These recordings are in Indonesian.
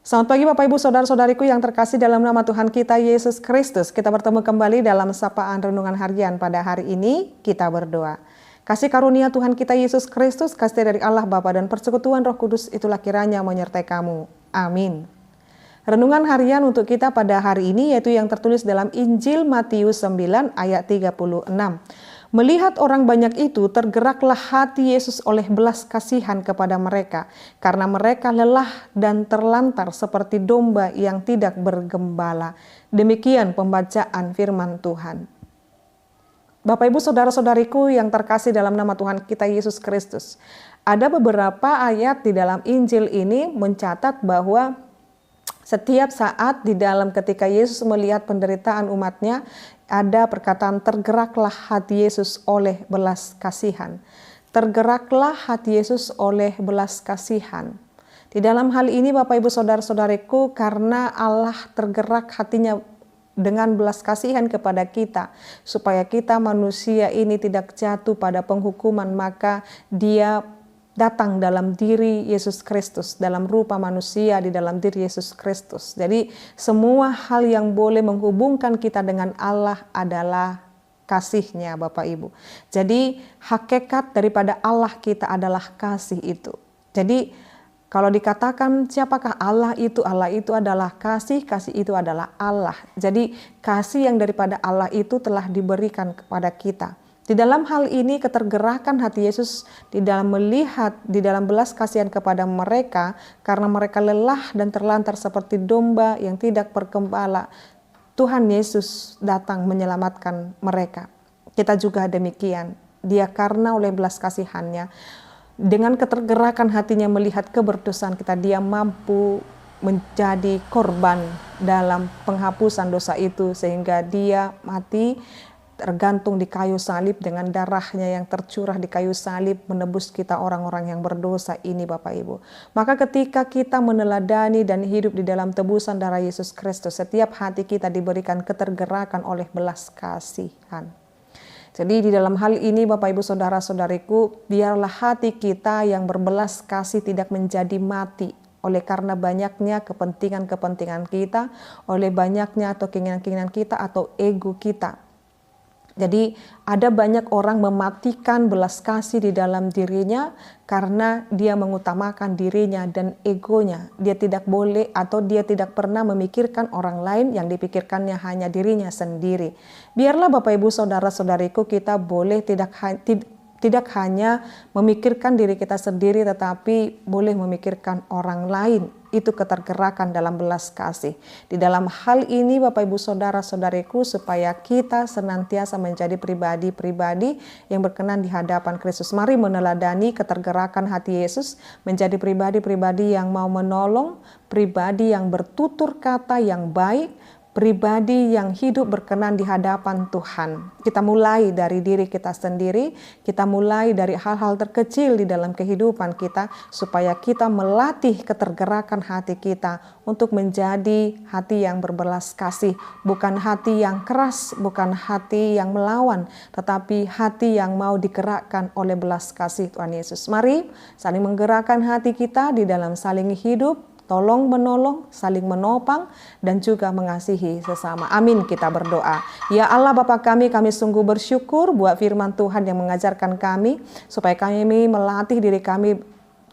Selamat pagi Bapak Ibu Saudara-saudariku yang terkasih dalam nama Tuhan kita Yesus Kristus. Kita bertemu kembali dalam sapaan renungan harian pada hari ini. Kita berdoa. Kasih karunia Tuhan kita Yesus Kristus, kasih dari Allah Bapa dan persekutuan Roh Kudus itulah kiranya menyertai kamu. Amin. Renungan harian untuk kita pada hari ini yaitu yang tertulis dalam Injil Matius 9 ayat 36. Melihat orang banyak itu, tergeraklah hati Yesus oleh belas kasihan kepada mereka, karena mereka lelah dan terlantar seperti domba yang tidak bergembala. Demikian pembacaan firman Tuhan. Bapak Ibu Saudara-saudariku yang terkasih dalam nama Tuhan kita Yesus Kristus. Ada beberapa ayat di dalam Injil ini mencatat bahwa setiap saat di dalam ketika Yesus melihat penderitaan umatnya, ada perkataan tergeraklah hati Yesus oleh belas kasihan. Tergeraklah hati Yesus oleh belas kasihan. Di dalam hal ini Bapak Ibu Saudara-saudariku, karena Allah tergerak hatinya dengan belas kasihan kepada kita, supaya kita manusia ini tidak jatuh pada penghukuman, maka Dia datang dalam diri Yesus Kristus, dalam rupa manusia di dalam diri Yesus Kristus. Jadi semua hal yang boleh menghubungkan kita dengan Allah adalah kasih-Nya Bapak Ibu. Jadi hakikat daripada Allah kita adalah kasih itu. Jadi kalau dikatakan siapakah Allah itu adalah kasih, kasih itu adalah Allah. Jadi kasih yang daripada Allah itu telah diberikan kepada kita. Di dalam hal ini ketergerakan hati Yesus di dalam melihat, di dalam belas kasihan kepada mereka karena mereka lelah dan terlantar seperti domba yang tidak bergembala. Tuhan Yesus datang menyelamatkan mereka. Kita juga demikian. Dia karena oleh belas kasihannya, dengan ketergerakan hatinya melihat keberdosaan kita, Dia mampu menjadi korban dalam penghapusan dosa itu sehingga Dia mati tergantung di kayu salib dengan darahnya yang tercurah di kayu salib menebus kita orang-orang yang berdosa ini Bapak Ibu. Maka ketika kita meneladani dan hidup di dalam tebusan darah Yesus Kristus, setiap hati kita diberikan ketergerakan oleh belas kasihan. Jadi di dalam hal ini Bapak Ibu Saudara-saudariku, biarlah hati kita yang berbelas kasih tidak menjadi mati oleh karena banyaknya kepentingan-kepentingan kita, oleh banyaknya atau keinginan-keinginan kita atau ego kita. Jadi ada banyak orang mematikan belas kasih di dalam dirinya karena dia mengutamakan dirinya dan egonya. Dia tidak boleh atau dia tidak pernah memikirkan orang lain, yang dipikirkannya hanya dirinya sendiri. Biarlah Bapak Ibu Saudara-saudariku kita boleh tidak hanya memikirkan diri kita sendiri tetapi boleh memikirkan orang lain. Itu ketergerakan dalam belas kasih. Di dalam hal ini Bapak Ibu Saudara-saudariku, supaya kita senantiasa menjadi pribadi-pribadi yang berkenan di hadapan Kristus. Mari meneladani ketergerakan hati Yesus menjadi pribadi-pribadi yang mau menolong, pribadi yang bertutur kata yang baik, pribadi yang hidup berkenan di hadapan Tuhan. Kita mulai dari diri kita sendiri, kita mulai dari hal-hal terkecil di dalam kehidupan kita, supaya kita melatih ketergerakan hati kita untuk menjadi hati yang berbelas kasih, bukan hati yang keras, bukan hati yang melawan, tetapi hati yang mau digerakkan oleh belas kasih Tuhan Yesus. Mari saling menggerakkan hati kita di dalam saling hidup, tolong menolong, saling menopang, dan juga mengasihi sesama. Amin, kita berdoa. Ya Allah Bapa kami sungguh bersyukur buat firman Tuhan yang mengajarkan kami, supaya kami melatih diri kami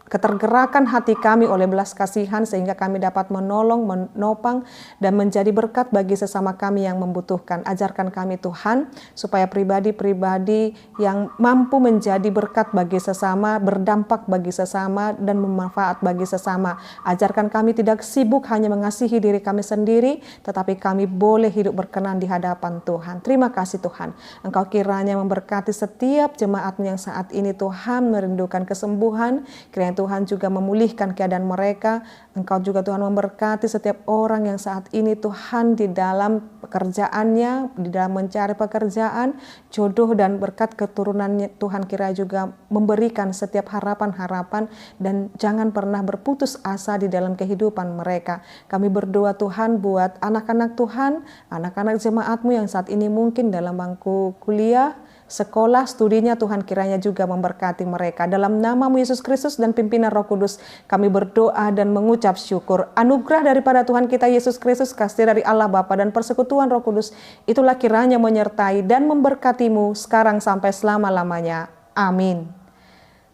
ketergerakan hati kami oleh belas kasihan sehingga kami dapat menolong, menopang, dan menjadi berkat bagi sesama kami yang membutuhkan. Ajarkan kami Tuhan supaya pribadi-pribadi yang mampu menjadi berkat bagi sesama, berdampak bagi sesama, dan bermanfaat bagi sesama. Ajarkan kami tidak sibuk hanya mengasihi diri kami sendiri, tetapi kami boleh hidup berkenan di hadapan Tuhan. Terima kasih Tuhan. Engkau kiranya memberkati setiap jemaat-Mu yang saat ini Tuhan merindukan kesembuhan. Kiranya Tuhan juga memulihkan keadaan mereka. Engkau juga Tuhan memberkati setiap orang yang saat ini Tuhan di dalam pekerjaannya, di dalam mencari pekerjaan, jodoh dan berkat keturunannya. Tuhan kira juga memberikan setiap harapan-harapan dan jangan pernah berputus asa di dalam kehidupan mereka. Kami berdoa Tuhan buat anak-anak Tuhan, anak-anak jemaat-Mu yang saat ini mungkin dalam bangku kuliah, sekolah, studinya, Tuhan kiranya juga memberkati mereka. Dalam nama-Mu Yesus Kristus dan pimpinan Roh Kudus, kami berdoa dan mengucap syukur. Anugerah daripada Tuhan kita Yesus Kristus, kasih dari Allah Bapa dan persekutuan Roh Kudus, itulah kiranya menyertai dan memberkati-Mu sekarang sampai selama-lamanya. Amin.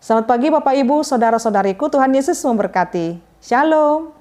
Selamat pagi Bapak Ibu, Saudara-saudariku, Tuhan Yesus memberkati. Shalom.